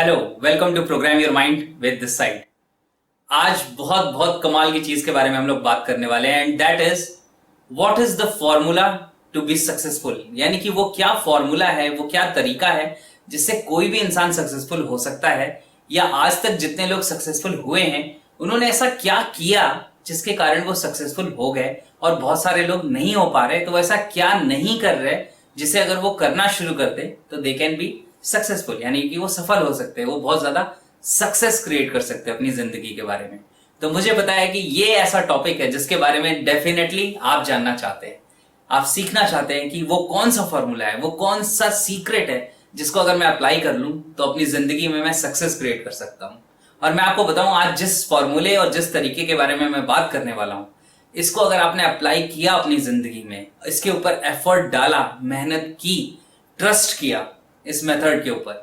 Hello, welcome to program your mind with this side. आज बहुत बहुत कमाल की चीज के बारे में हम लोग बात करने वाले हैं and that is what is the formula to be successful. यानी कि वो क्या फॉर्मूला है, वो क्या तरीका है जिससे कोई भी इंसान सक्सेसफुल हो सकता है, या आज तक जितने लोग सक्सेसफुल हुए हैं उन्होंने ऐसा क्या किया जिसके कारण वो सक्सेसफुल हो गए, और बहुत सारे लोग नहीं हो पा रहे तो वो ऐसा क्या नहीं कर रहे जिसे अगर वो करना शुरू करते तो दे कैन बी सक्सेसफुल, यानी कि वो सफल हो सकते हैं, वो बहुत ज्यादा सक्सेस क्रिएट कर सकते हैं अपनी जिंदगी के बारे में। तो मुझे पता है कि ये ऐसा टॉपिक है जिसके बारे में डेफिनेटली आप जानना चाहते हैं, आप सीखना चाहते हैं कि वो कौन सा फॉर्मूला है, वो कौन सा सीक्रेट है जिसको अगर मैं अप्लाई कर लूं तो अपनी जिंदगी में मैं सक्सेस क्रिएट कर सकता हूं। और मैं आपको बताऊं, आज जिस फॉर्मूले और जिस तरीके के बारे में मैं बात करने वाला हूं, इसको अगर आपने अप्लाई किया अपनी जिंदगी में, इसके ऊपर एफर्ट डाला, मेहनत की, ट्रस्ट किया इस मेथड के ऊपर,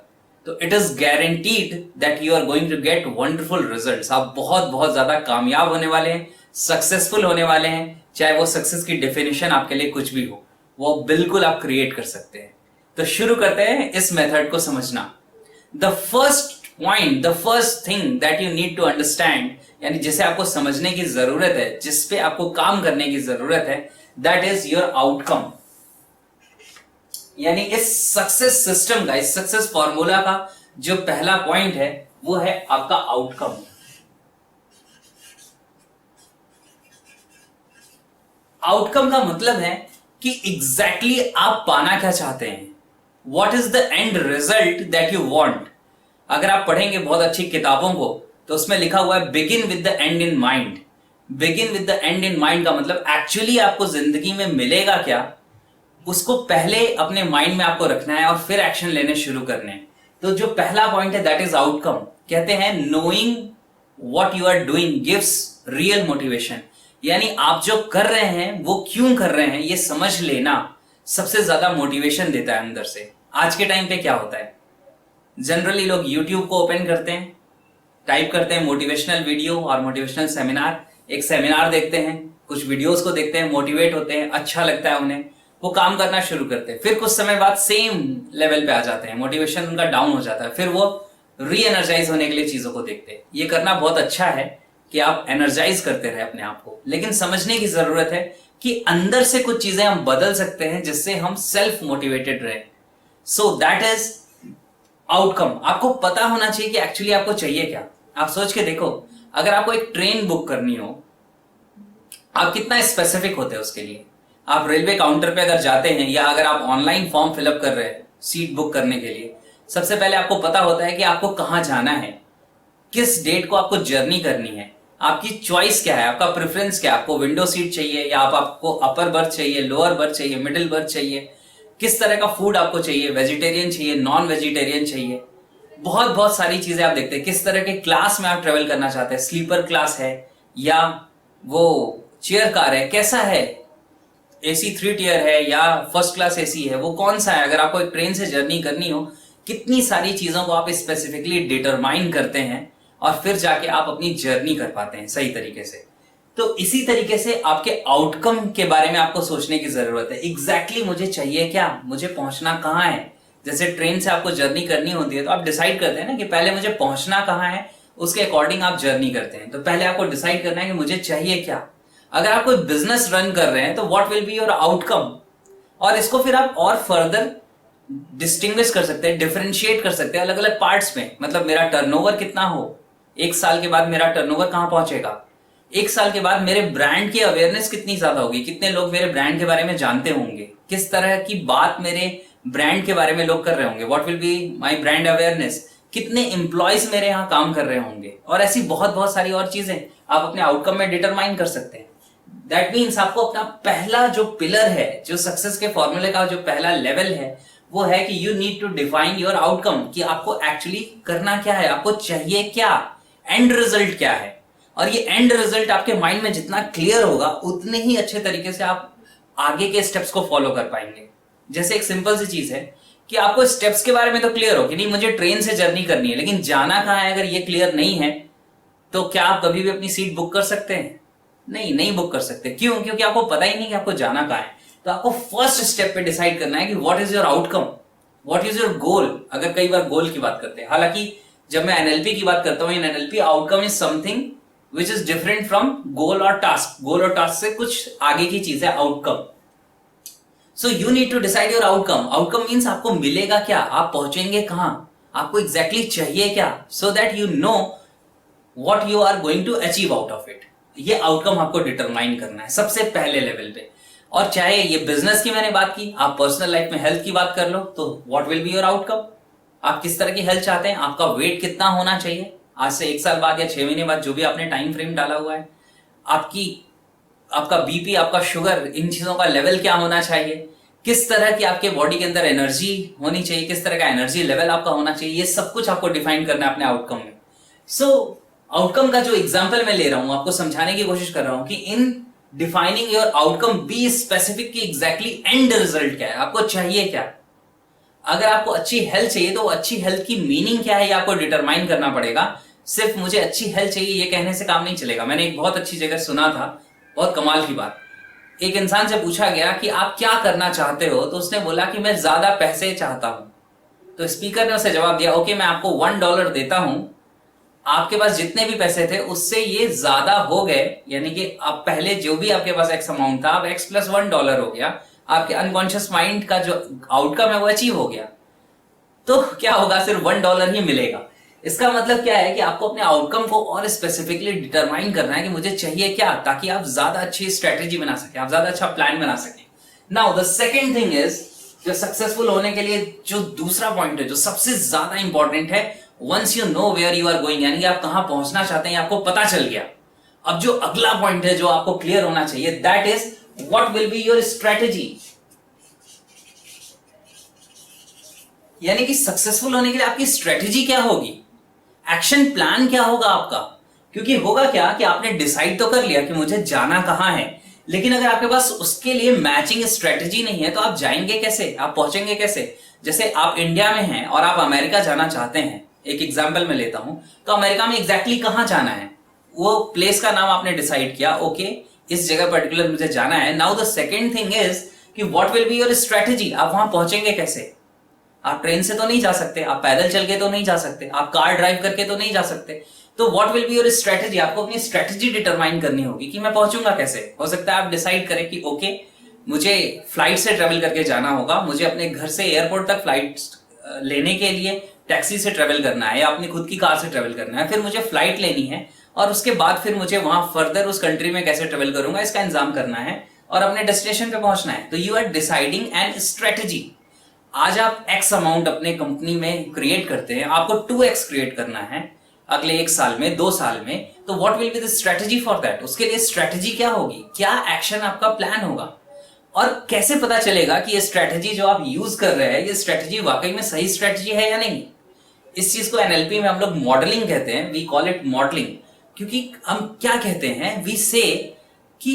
तो it is guaranteed that you are going to get wonderful results. आप बहुत बहुत ज्यादा कामयाब होने वाले हैं, सक्सेसफुल होने वाले हैं। चाहे वो सक्सेस की डेफिनेशन आपके लिए कुछ भी हो, वो बिल्कुल आप क्रिएट कर सकते हैं। तो शुरू करते हैं इस मेथड को समझना। The first point, the first thing that you need to understand, यानी जिसे आपको समझने की जरूरत है, जिस पे आपको काम करने की जरूरत है, दैट इज योर आउटकम। यानी इस सक्सेस सिस्टम का, इस सक्सेस फॉर्मूला का जो पहला पॉइंट है वो है आपका आउटकम। आउटकम का मतलब है कि एग्जैक्टली आप पाना क्या चाहते हैं, what is the end result that you want. अगर आप पढ़ेंगे बहुत अच्छी किताबों को तो उसमें लिखा हुआ है begin with the and in mind. Begin with the and in mind का मतलब एक्चुअली आपको जिंदगी में मिलेगा क्या, उसको पहले अपने माइंड में आपको रखना है और फिर एक्शन लेने शुरू करने हैं। तो जो पहला पॉइंट है दैट इज आउटकम। कहते हैं knowing what you are doing gives real motivation. यानी आप जो कर रहे हैं वो क्यों कर रहे हैं ये समझ लेना सबसे ज्यादा मोटिवेशन देता है अंदर से। आज के टाइम पे क्या होता है, जनरली लोग यूट्यूब को ओपन करते हैं, टाइप करते हैं मोटिवेशनल वीडियो और मोटिवेशनल सेमिनार, एक सेमिनार देखते हैं, कुछ वीडियोस को देखते हैं, मोटिवेट होते हैं, अच्छा लगता है उन्हें, वो काम करना शुरू करते हैं। फिर कुछ समय बाद सेम लेवल पे आ जाते हैं, मोटिवेशन उनका डाउन हो जाता है, फिर वो री एनर्जाइज होने के लिए चीजों को देखते हैं। ये करना बहुत अच्छा है कि आप एनर्जाइज करते रहे अपने आप को, लेकिन समझने की जरूरत है कि अंदर से कुछ चीजें हम बदल सकते हैं जिससे हम सेल्फ मोटिवेटेड रहे। So that is outcome. आपको पता होना चाहिए कि एक्चुअली आपको चाहिए क्या। आप सोच के देखो, अगर आपको एक ट्रेन बुक करनी हो, आप कितना स्पेसिफिक होते हैं उसके लिए। आप रेलवे काउंटर पे अगर जाते हैं या अगर आप ऑनलाइन फॉर्म फिलअप कर रहे हैं सीट बुक करने के लिए, सबसे पहले आपको पता होता है कि आपको कहां जाना है, किस डेट को आपको जर्नी करनी है, आपकी चॉइस क्या है, आपका प्रेफरेंस क्या है, आपको विंडो सीट चाहिए या आपको अपर बर्थ चाहिए, लोअर बर्थ चाहिए, मिडिल बर्थ चाहिए, किस तरह का फूड आपको चाहिए, वेजिटेरियन चाहिए, नॉन वेजिटेरियन चाहिए, बहुत बहुत सारी चीजें आप देखते हैं। किस तरह के क्लास में आप ट्रेवल करना चाहते हैं, स्लीपर क्लास है या वो चेयर कार है, कैसा है, एसी 3 टियर है या फर्स्ट क्लास एसी है, वो कौन सा है। अगर आपको एक ट्रेन से जर्नी करनी हो, कितनी सारी चीजों को आप स्पेसिफिकली डिटरमाइन करते हैं और फिर जाके आप अपनी जर्नी कर पाते हैं सही तरीके से। तो इसी तरीके से आपके आउटकम के बारे में आपको सोचने की जरूरत है। एग्जैक्टली मुझे चाहिए क्या, मुझे पहुंचना कहाँ है। जैसे ट्रेन से आपको जर्नी करनी होती है तो आप डिसाइड करते हैं ना कि पहले मुझे पहुंचना कहाँ है, उसके अकॉर्डिंग आप जर्नी करते हैं। तो पहले आपको डिसाइड करना है कि मुझे चाहिए क्या। अगर आप कोई बिजनेस रन कर रहे हैं तो what will be your outcome, और इसको फिर आप और फर्दर डिस्टिंग्विश कर सकते हैं, डिफरेंशिएट कर सकते हैं अलग अलग पार्ट्स में। मतलब मेरा टर्नओवर कितना हो, 1 साल के बाद मेरा टर्नओवर कहां पहुंचेगा, 1 साल के बाद मेरे ब्रांड की अवेयरनेस कितनी ज्यादा होगी, कितने लोग मेरे ब्रांड के बारे में जानते होंगे, किस तरह की बात मेरे ब्रांड के बारे में लोग कर रहे होंगे, what will be my brand awareness, कितने एम्प्लॉयज मेरे यहाँ काम कर रहे होंगे, और ऐसी बहुत बहुत सारी और चीजें आप अपने आउटकम में डिटरमाइन कर सकते हैं। दैट मीन्स आपको अपना पहला जो पिलर है, जो सक्सेस के फॉर्मूले का जो पहला लेवल है, वो है कि you need to define your outcome, कि आपको एक्चुअली करना क्या है, आपको चाहिए क्या, एंड रिजल्ट क्या है। और ये एंड रिजल्ट आपके माइंड में जितना क्लियर होगा उतने ही अच्छे तरीके से आप आगे के स्टेप्स को फॉलो कर पाएंगे। जैसे एक सिंपल सी चीज है कि आपको स्टेप्स के बारे में तो क्लियर हो कि नहीं मुझे ट्रेन से जर्नी करनी है, लेकिन जाना कहाँ है अगर ये क्लियर नहीं है तो क्या आप कभी भी अपनी सीट बुक कर सकते हैं? नहीं बुक कर सकते। क्यों? क्योंकि आपको पता ही नहीं कि आपको जाना कहाँ है। तो आपको फर्स्ट स्टेप पे डिसाइड करना है कि what is your outcome, what is your goal. अगर कई बार गोल की बात करते हैं, हालांकि जब मैं एनएलपी की बात करता हूं, in NLP outcome is something which is different from goal और टास्क। गोल और टास्क से कुछ आगे की चीज है outcome. So you need to decide your outcome. Outcome means आपको मिलेगा क्या, आप पहुंचेंगे कहां, आपको एग्जैक्टली चाहिए क्या, so that you know what you are going to achieve out of it. ये आउटकम आपको डिटरमाइन करना है सबसे पहले लेवल पे। और चाहे ये बिजनेस की मैंने बात की, आप पर्सनल लाइफ में हेल्थ की बात कर लो, तो what will be your outcome. आप किस तरह की हेल्थ चाहते हैं, आपका वेट कितना होना चाहिए आज से 1 साल बाद या 6 महीने बाद, जो भी आपने टाइम फ्रेम डाला हुआ है। आपका बीपी, आपका शुगर, इन चीजों का लेवल क्या होना चाहिए, किस तरह की आपके बॉडी के अंदर एनर्जी होनी चाहिए, किस तरह का एनर्जी लेवल आपका होना चाहिए, ये सब कुछ आपको डिफाइन करना है अपने आउटकम में। सो आउटकम का जो एग्जाम्पल मैं ले रहा हूं, आपको समझाने की कोशिश कर रहा हूं कि इन defining your outcome be specific की एग्जैक्टली एंड रिजल्ट क्या है, आपको चाहिए क्या। अगर आपको अच्छी हेल्थ चाहिए तो अच्छी हेल्थ की मीनिंग क्या है ये आपको डिटरमाइन करना पड़ेगा। सिर्फ मुझे अच्छी हेल्थ चाहिए ये कहने से काम नहीं चलेगा। मैंने एक बहुत अच्छी जगह सुना था, बहुत कमाल की बात। एक इंसान से पूछा गया कि आप क्या करना चाहते हो, तो उसने बोला कि मैं ज्यादा पैसे चाहता हूं। तो स्पीकर ने उसे जवाब दिया, ओके मैं आपको $1 देता हूं, आपके पास जितने भी पैसे थे उससे ये ज्यादा हो गए, यानी कि आप पहले जो भी आपके पास एक्स अमाउंट था, अब x + $1 हो गया। आपके अनकॉन्शियस माइंड का जो आउटकम है वो अचीव हो गया। तो क्या होगा, सिर्फ $1 ही मिलेगा। इसका मतलब क्या है कि आपको अपने आउटकम को और स्पेसिफिकली डिटरमाइन करना है कि मुझे चाहिए क्या, ताकि आप ज्यादा अच्छी स्ट्रेटेजी बना सके, आप ज्यादा अच्छा प्लान बना सके। Now the second thing is, जो सक्सेसफुल होने के लिए जो दूसरा पॉइंट है, जो सबसे ज्यादा इंपॉर्टेंट है, once you know where you are going, यानी कि आप कहां पहुंचना चाहते हैं आपको पता चल गया। अब जो अगला पॉइंट है जो आपको क्लियर होना चाहिए, that is what will be your strategy. यानी कि सक्सेसफुल होने के लिए आपकी स्ट्रेटेजी क्या होगी, एक्शन प्लान क्या होगा आपका। क्योंकि होगा क्या कि आपने डिसाइड तो कर लिया कि मुझे जाना कहां है, लेकिन अगर आपके पास उसके लिए मैचिंग स्ट्रेटेजी नहीं है तो आप जाएंगे कैसे, आप पहुंचेंगे कैसे। जैसे आप इंडिया में हैं और आप अमेरिका जाना चाहते हैं, एक एग्जाम्पल मैं लेता हूं, तो अमेरिका में एग्जैक्टली कहां जाना है, वो प्लेस का नाम आपने डिसाइड किया, ओके इस जगह पर्टिकुलर मुझे जाना है। Now the second thing is कि what will be your strategy, आप वहां पहुंचेंगे कैसे। आप ट्रेन से तो नहीं जा सकते, आप पैदल चल के तो नहीं जा सकते, आप कार ड्राइव करके तो नहीं जा सकते। तो what will be your strategy, आपको अपनी स्ट्रेटेजी डिटरमाइन करनी होगी कि मैं पहुंचूंगा कैसे। हो सकता है आप डिसाइड करें कि ओके मुझे फ्लाइट से ट्रेवल करके जाना होगा, मुझे अपने घर से एयरपोर्ट तक फ्लाइट लेने के लिए टैक्सी से ट्रेवल करना है या अपनी खुद की कार से ट्रेवल करना है, फिर मुझे फ्लाइट लेनी है और उसके बाद फिर मुझे वहां फर्दर उस कंट्री में कैसे ट्रेवल करूंगा इसका इंतजाम करना है और अपने डेस्टिनेशन पे पहुंचना है। तो you are deciding an strategy. आज आप एक्स अमाउंट अपने कंपनी में क्रिएट करते हैं, आपको 2x क्रिएट करना है अगले 1 साल में, 2 साल में, तो what will be the strategy for that. उसके लिए स्ट्रेटेजी क्या होगी, क्या एक्शन आपका प्लान होगा, और कैसे पता चलेगा कि ये स्ट्रेटेजी जो आप यूज कर रहे हैं ये स्ट्रेटेजी वाकई में सही स्ट्रेटेजी है या नहीं। इस चीज को एनएलपी में हम लोग मॉडलिंग कहते हैं, वी कॉल इट मॉडलिंग। क्योंकि हम क्या कहते हैं, वी से कि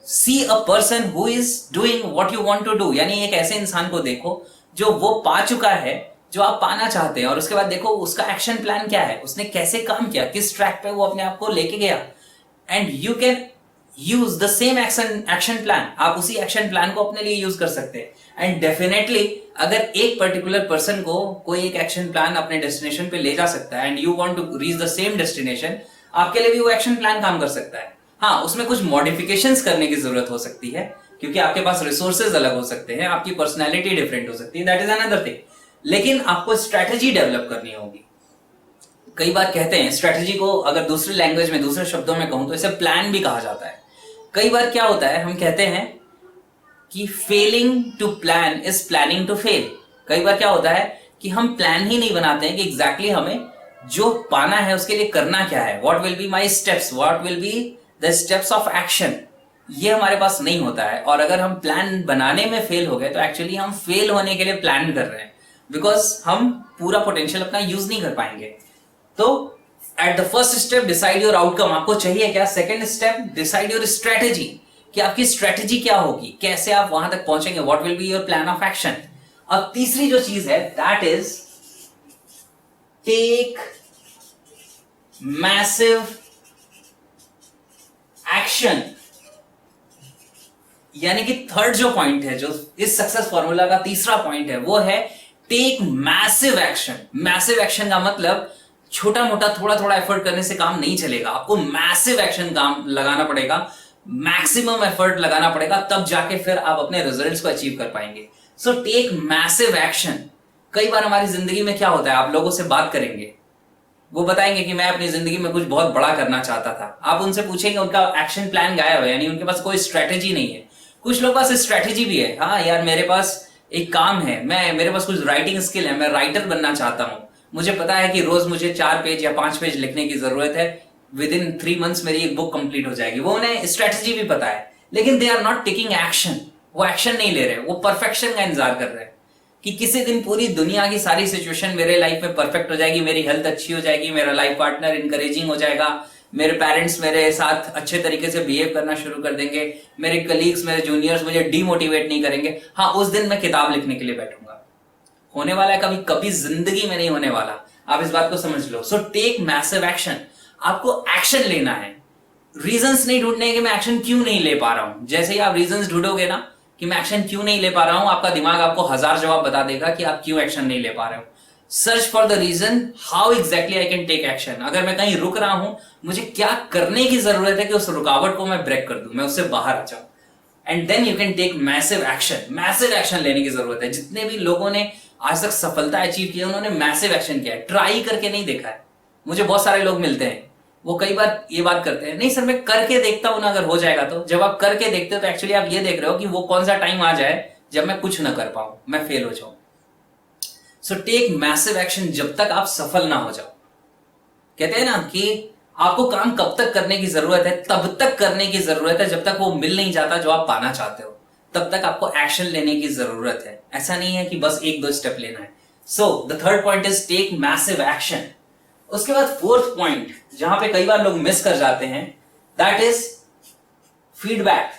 see a person who is doing what you want to do, यानी एक ऐसे इंसान को देखो जो वो पा चुका है जो आप पाना चाहते हैं, और उसके बाद देखो उसका एक्शन प्लान क्या है, उसने कैसे काम किया, किस ट्रैक पे वो अपने आप को लेके गया, and you can use the same action plan. आप उसी एक्शन प्लान को अपने लिए यूज कर सकते हैं। एंड डेफिनेटली अगर एक पर्टिकुलर पर्सन को कोई एक एक्शन प्लान अपने डेस्टिनेशन पे ले जा सकता है and you want to reach the same destination, आपके लिए भी वो एक्शन प्लान काम कर सकता है। हाँ, उसमें कुछ मॉडिफिकेशंस करने की जरूरत हो सकती है क्योंकि आपके पास रिसोर्सेज अलग हो सकते हैं, आपकी पर्सनैलिटी डिफरेंट हो सकती है, दैट इज अनदर थिंग। लेकिन आपको स्ट्रेटेजी डेवलप करनी होगी। कई बार कहते हैं स्ट्रेटेजी को, अगर दूसरी लैंग्वेज में, दूसरे शब्दों में कहूं तो इसे प्लान भी कहा जाता है। कई बार क्या होता है, हम कहते हैं कि failing to plan is planning to fail. कई बार क्या होता है कि हम प्लान ही नहीं बनाते हैं कि एग्जैक्टली हमें जो पाना है उसके लिए करना क्या है, what will be my steps, what will be the steps of action, ये हमारे पास नहीं होता है। और अगर हम प्लान बनाने में फेल हो गए तो एक्चुअली हम फेल होने के लिए प्लान कर रहे हैं, बिकॉज हम पूरा पोटेंशियल अपना यूज नहीं कर पाएंगे। तो at the first step decide your outcome, आपको चाहिए क्या। Second step decide your strategy, कि आपकी स्ट्रेटेजी क्या होगी, कैसे आप वहां तक पहुंचेंगे, what will be your plan of action. अब तीसरी जो चीज है that is take massive action. यानी कि थर्ड जो पॉइंट है, जो इस सक्सेस फॉर्मूला का तीसरा पॉइंट है, वो है take massive action. Massive action का मतलब छोटा मोटा थोड़ा थोड़ा एफर्ट करने से काम नहीं चलेगा, आपको मैसिव एक्शन काम लगाना पड़ेगा, मैक्सिमम एफर्ट लगाना पड़ेगा, तब जाके फिर आप अपने रिजल्ट्स को अचीव कर पाएंगे। So take massive action. कई बार हमारी जिंदगी में क्या होता है, आप लोगों से बात करेंगे, वो बताएंगे कि मैं अपनी जिंदगी में कुछ बहुत बड़ा करना चाहता था, आप उनसे पूछेंगे, उनका एक्शन प्लान गायब है, यानी उनके पास कोई स्ट्रेटेजी नहीं है। कुछ लोग पास स्ट्रेटेजी भी है, हाँ यार मेरे पास एक काम है, मेरे पास कुछ राइटिंग स्किल है, मैं राइटर बनना चाहता हूं, मुझे पता है कि रोज मुझे 4 पेज या 5 पेज लिखने की जरूरत है, विद इन 3 मंथ्स मेरी एक बुक कंप्लीट हो जाएगी। वो उन्हें स्ट्रेटेजी भी पता है, लेकिन they are not taking action, वो एक्शन नहीं ले रहे, वो परफेक्शन का इंतजार कर रहे हैं कि किसी दिन पूरी दुनिया की सारी सिचुएशन मेरे लाइफ में परफेक्ट हो जाएगी, मेरी हेल्थ अच्छी हो जाएगी, मेरा लाइफ पार्टनर इनकरेजिंग हो जाएगा, मेरे पेरेंट्स मेरे साथ अच्छे तरीके से बिहेव करना शुरू कर देंगे, मेरे कलीग्स मेरे जूनियर्स मुझे डीमोटिवेट नहीं करेंगे, हाँ उस दिन मैं किताब लिखने के लिए बैठूंगा। होने वाला है, कभी कभी जिंदगी में नहीं होने वाला, आप इस बात को समझ लो। सो टेक मैसिव एक्शन, आपको एक्शन लेना है, रीजंस नहीं ढूंढने कि मैं एक्शन क्यों नहीं ले पा रहा हूं। जैसे ही आप रीजंस ढूंढोगे ना कि मैं एक्शन क्यों नहीं ले पा रहा हूं, आपका दिमाग आपको 1000 जवाब बता देगा कि आप क्यों एक्शन नहीं ले पा रहे हो। Search for the reason how exactly I can take action. अगर मैं कहीं रुक रहा हूं, मुझे क्या करने की जरूरत है कि उस रुकावट को मैं ब्रेक कर दूं, मैं उससे बाहर आ जाऊं, and then you can take massive action. Massive action लेने की जरूरत है। जितने भी लोगों ने आज तक सफलता अचीव की है, उन्होंने मैसिव एक्शन किया है, ट्राई करके नहीं देखा है। मुझे बहुत सारे लोग मिलते हैं, वो कई बार ये बात करते हैं, नहीं सर मैं करके देखता हूं ना, अगर हो जाएगा तो। जब आप करके देखते हो तो एक्चुअली आप ये देख रहे हो कि वो कौन सा टाइम आ जाए जब मैं कुछ ना कर पाऊं, मैं फेल हो जाऊं। सो टेक मैसिव एक्शन जब तक आप सफल ना हो जाओ। कहते हैं ना कि आपको काम कब तक करने की जरूरत है, तब तक करने की जरूरत है जब तक वो मिल नहीं जाता जो आप पाना चाहते हो, तब तक आपको एक्शन लेने की जरूरत है। ऐसा नहीं है कि बस 1-2 स्टेप लेना है। So the third point is take massive action. उसके बाद फोर्थ पॉइंट जहां पे कई बार लोग मिस कर जाते हैं, दैट इज फीडबैक।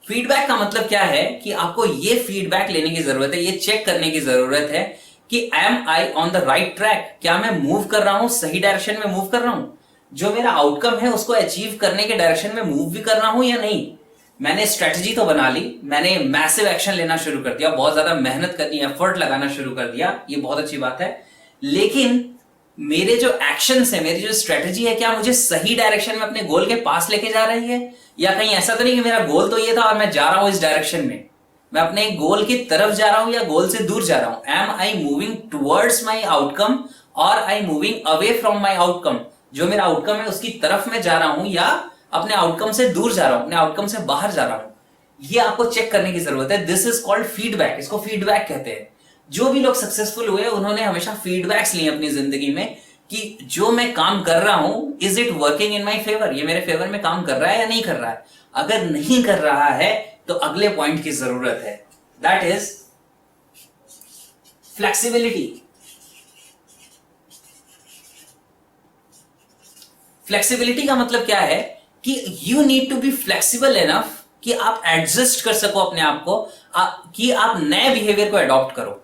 फीडबैक का मतलब क्या है कि आपको ये फीडबैक लेने की जरूरत है, ये चेक करने की जरूरत है कि am I on the right track, क्या मैं मूव कर रहा हूं, सही डायरेक्शन में मूव कर रहा हूं, जो मेरा आउटकम है उसको अचीव करने के डायरेक्शन में मूव भी कर रहा हूं या नहीं। मैंने स्ट्रेटजी तो बना ली, मैंने मैसिव एक्शन लेना शुरू कर दिया, बहुत ज्यादा मेहनत करनी, एफर्ट लगाना शुरू कर दिया, ये बहुत अच्छी बात है, लेकिन मेरे जो एक्शंस है, मेरी जो स्ट्रेटजी है, क्या मुझे सही डायरेक्शन में अपने गोल के पास लेके जा रही है, या कहीं ऐसा तो नहीं कि मेरा गोल तो ये था और मैं जा रहा हूं इस डायरेक्शन में, मैं अपने गोल की तरफ जा रहा हूं या गोल से दूर जा रहा हूं। Am I moving towards my outcome और I moving away from my outcome, जो मेरा आउटकम है उसकी तरफ मैं जा रहा हूं या अपने आउटकम से दूर जा रहा हूं, अपने आउटकम से बाहर जा रहा हूं, ये आपको चेक करने की जरूरत है। दिस इज कॉल्ड फीडबैक, इसको फीडबैक कहते हैं। जो भी लोग सक्सेसफुल हुए उन्होंने हमेशा फीडबैक्स लिए अपनी जिंदगी में कि जो मैं काम कर रहा हूं, is it working in my favour, ये मेरे फेवर में काम कर रहा है या नहीं कर रहा है। अगर नहीं कर रहा है तो अगले पॉइंट की जरूरत है, दैट इज फ्लेक्सिबिलिटी। फ्लेक्सिबिलिटी का मतलब क्या है कि you need to be flexible enough कि आप एडजस्ट कर सको अपने आप को, कि आप नए बिहेवियर को अडॉप्ट करो।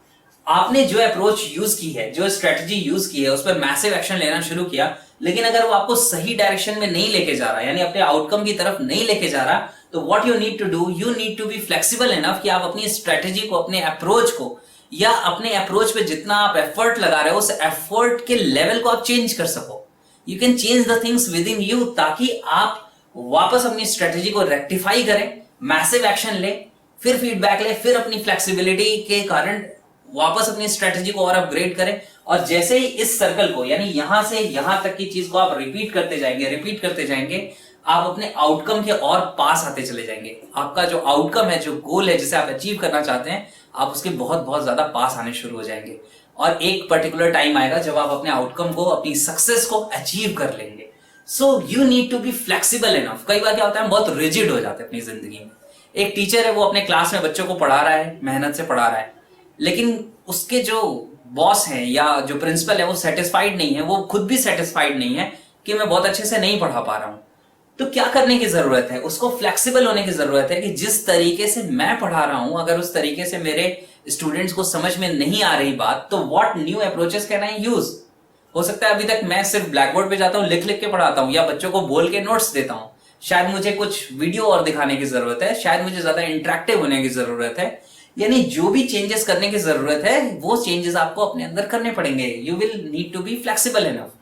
आपने जो अप्रोच यूज की है, जो स्ट्रेटजी यूज की है, उस पर मैसिव एक्शन लेना शुरू किया, लेकिन अगर वो आपको सही डायरेक्शन में नहीं लेके जा रहा, यानी अपने आउटकम की तरफ नहीं लेके जा रहा, तो what you need to do, you need to be flexible enough कि आप अपनी स्ट्रेटजी को, अपने अप्रोच को, या अपने अप्रोच पे जितना आप एफर्ट लगा रहे हो उस एफर्ट के लेवल को आप चेंज कर सको। You can change the things with in you, ताकि आप वापस अपनी स्ट्रेटजी को रेक्टिफाई करें, मैसिव एक्शन ले, फिर फीडबैक ले, फिर अपनी फ्लेक्सिबिलिटी के कारण वापस अपनी स्ट्रेटजी को और अपग्रेड करें। और जैसे ही इस सर्कल को, यानी यहां से यहां तक की चीज को आप रिपीट करते जाएंगे, आप अपने आउटकम के और पास आते चले जाएंगे। आपका जो आउटकम है, जो गोल है, जिसे आप अचीव करना चाहते हैं, आप उसके बहुत बहुत ज्यादा पास आने शुरू हो जाएंगे। और एक पर्टिकुलर टाइम आएगा जब आप अपने आउटकम को, अपनी सक्सेस को अचीव कर लेंगे। So you need to be flexible enough. कई बार क्या होता है, हम बहुत रिजिड हो जाते हैं अपनी जिंदगी में। एक टीचर है, वो अपने क्लास में बच्चों को पढ़ा रहा है, मेहनत से पढ़ा रहा है, लेकिन उसके जो बॉस हैं या जो प्रिंसिपल है वो सेटिस्फाइड नहीं है, वो खुद भी सेटिस्फाइड नहीं है कि मैं बहुत अच्छे से नहीं पढ़ा पा रहा हूं। तो क्या करने की जरूरत है, उसको फ्लेक्सिबल होने की जरूरत है कि जिस तरीके से मैं पढ़ा रहा हूं, अगर उस तरीके से मेरे स्टूडेंट्स को समझ में नहीं आ रही बात, तो what new approaches can I use. हो सकता है अभी तक मैं सिर्फ ब्लैक बोर्ड पे जाता हूं, लिख लिख के पढ़ाता हूं, या बच्चों को बोल के नोट्स देता हूं, शायद मुझे कुछ वीडियो और दिखाने की जरूरत है, शायद मुझे ज्यादा इंटरेक्टिव होने की जरूरत है। यानी जो भी चेंजेस करने की जरूरत है वो चेंजेस आपको अपने अंदर करने पड़ेंगे। You will need to be flexible enough.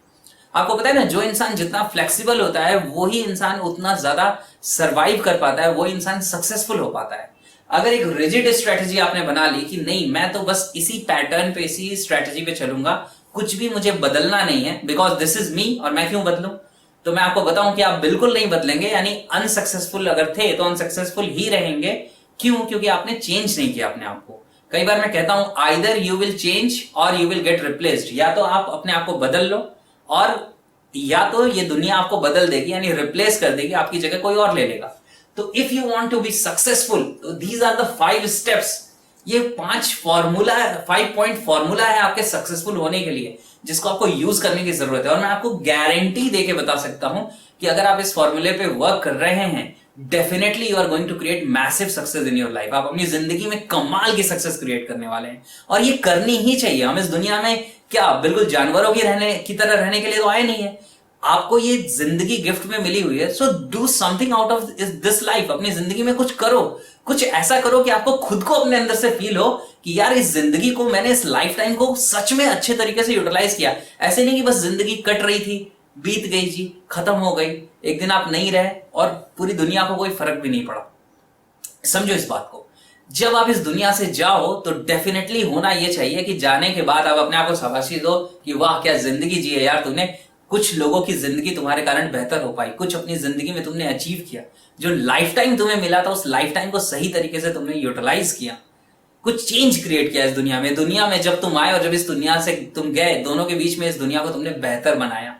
आपको पता है ना, जो इंसान जितना फ्लेक्सिबल होता है वो ही इंसान उतना ज्यादा सरवाइव कर पाता है, वो इंसान सक्सेसफुल हो पाता है। अगर एक रिजिड स्ट्रेटजी आपने बना ली कि नहीं मैं तो बस इसी पैटर्न पे इसी स्ट्रेटजी पे चलूंगा, कुछ भी मुझे बदलना नहीं है बिकॉज दिस इज मी, और मैं क्यों बदलूं, तो मैं आपको बताऊं कि आप बिल्कुल नहीं बदलेंगे। यानी अनसक्सेसफुल अगर थे तो अनसक्सेसफुल ही रहेंगे। क्यों? क्योंकि आपने चेंज नहीं किया अपने आप को। कई बार मैं कहता हूं आइदर यू विल चेंज और यू विल गेट रिप्लेस्ड। या तो आप अपने आप को बदल लो और या तो ये दुनिया आपको बदल देगी, यानी रिप्लेस कर देगी, आपकी जगह कोई और ले लेगा। तो if you want to be successful, these are the 5 steps. ये 5 पॉइंट फॉर्मूला है आपके सक्सेसफुल होने के लिए, जिसको आपको यूज करने की जरूरत है। और मैं आपको गारंटी देके बता सकता हूं कि अगर आप इस फॉर्मूले पे वर्क कर रहे हैं, definitely you are going to create massive success in your life. आप अपनी जिंदगी में कमाल की सक्सेस क्रिएट करने वाले हैं, और ये करनी ही चाहिए। हम इस दुनिया में क्या बिल्कुल जानवरों की तरह रहने के लिए तो आए नहीं है। आपको ये जिंदगी गिफ्ट में मिली हुई है, so do something out of this life. अपनी जिंदगी में कुछ करो, कुछ ऐसा करो कि आपको खुद को अपने अंदर से फील हो कि यार इस जिंदगी को मैंने, इस लाइफ टाइम को सच में अच्छे तरीके से यूटिलाइज किया। ऐसे नहीं कि बस जिंदगी कट रही थी, बीत गई जी, खत्म हो गई, एक दिन आप नहीं रहे और पूरी दुनिया को कोई फर्क भी नहीं पड़ा। समझो इस बात को, जब आप इस दुनिया से जाओ तो डेफिनेटली होना यह चाहिए कि जाने के बाद आप अपने आप को शाबाशी दो कि वाह क्या जिंदगी जी है यार तूने। कुछ लोगों की जिंदगी तुम्हारे कारण बेहतर हो पाई, कुछ अपनी जिंदगी में तुमने अचीव किया, जो लाइफ टाइम तुम्हें मिला था उस लाइफ टाइम को सही तरीके से तुमने यूटिलाइज किया, कुछ चेंज क्रिएट किया इस दुनिया में। दुनिया में जब तुम आए और जब इस दुनिया से तुम गए, दोनों के बीच में इस दुनिया को तुमने बेहतर बनाया।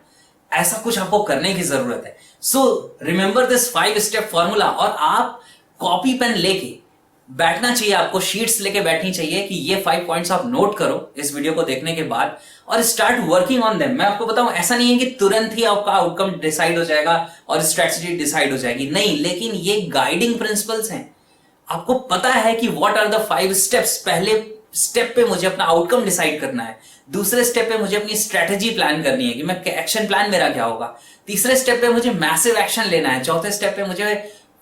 ऐसा कुछ आपको करने की जरूरत है। So remember this 5 step formula. और आप कॉपी पेन लेके बैठना चाहिए, आपको शीट्स लेके बैठनी चाहिए कि ये 5 पॉइंट्स आप नोट करो इस वीडियो को देखने के बाद और स्टार्ट वर्किंग ऑन देम। मैं आपको बताऊं, ऐसा नहीं है कि तुरंत ही आपका आउटकम डिसाइड हो जाएगा और स्ट्रेटजी डिसाइड हो जाएगी, नहीं, लेकिन ये गाइडिंग प्रिंसिपल्स हैं। आपको पता है कि व्हाट आर द 5 स्टेप्स। पहले स्टेप पे मुझे अपना आउटकम डिसाइड करना है, दूसरे स्टेप पे मुझे अपनी स्ट्रेटजी प्लान करनी है कि मैं एक्शन प्लान मेरा क्या होगा, तीसरे स्टेप पे मुझे मैसिव एक्शन लेना है, चौथे स्टेप पे मुझे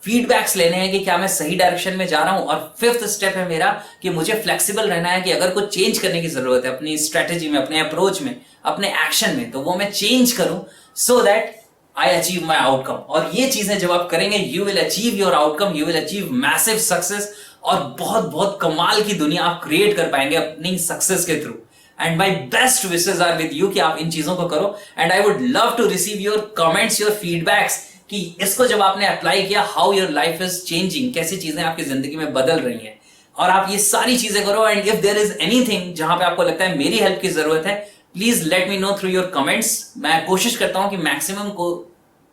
फीडबैक्स लेने हैं कि क्या मैं सही डायरेक्शन में जा रहा हूं, और 5th स्टेप है मेरा कि मुझे फ्लेक्सिबल रहना है कि अगर कुछ चेंज करने की जरूरत है अपनी स्ट्रेटजी में, अपने अप्रोच में, अपने एक्शन में, तो वो मैं चेंज करूं so that I achieve my outcome. और ये चीजें जब आप करेंगे you will achieve your outcome, you will achieve massive success, और बहुत बहुत कमाल की दुनिया आप क्रिएट कर पाएंगे अपनी सक्सेस के through. And my best wishes are with you कि आप इन चीजों को करो। And I would love to receive your comments, your feedbacks कि इसको जब आपने अप्लाई किया, how your life is changing, कैसी चीजें आपकी जिंदगी में बदल रही हैं। और आप ये सारी चीजें करो। And if there is anything जहां पे आपको लगता है मेरी हेल्प की जरूरत है, please let me know through your comments. मैं कोशिश करता हूं कि मैक्सिमम को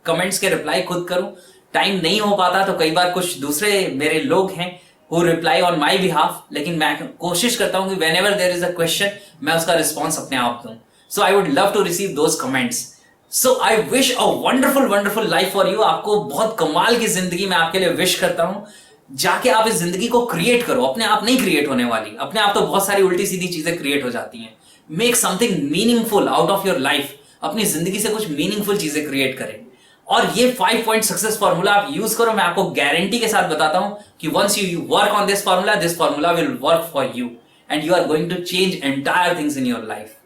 कमेंट्स के रिप्लाई खुद करूं। टाइम नहीं हो पाता तो कई बार कुछ दूसरे मेरे लोग हैं who reply on my behalf, लेकिन मैं कोशिश करता हूं कि whenever there is a question मैं उसका रिस्पॉन्स अपने आप दूं। So I would love to receive those comments. So I wish a wonderful life for you. आपको बहुत कमाल की जिंदगी मैं आपके लिए विश करता हूं। जाके आप इस जिंदगी को क्रिएट करो, अपने आप नहीं क्रिएट होने वाली, अपने आप तो बहुत सारी उल्टी सीधी चीजें क्रिएट हो जाती हैं। Make something meaningful out of your life, अपनी जिंदगी से कुछ मीनिंगफुल चीजें क्रिएट करें। और ये 5 पॉइंट सक्सेस फॉर्मूला आप यूज करो। मैं आपको गारंटी के साथ बताता हूं कि once you work on this formula will work for you and you are going to change entire things in your life.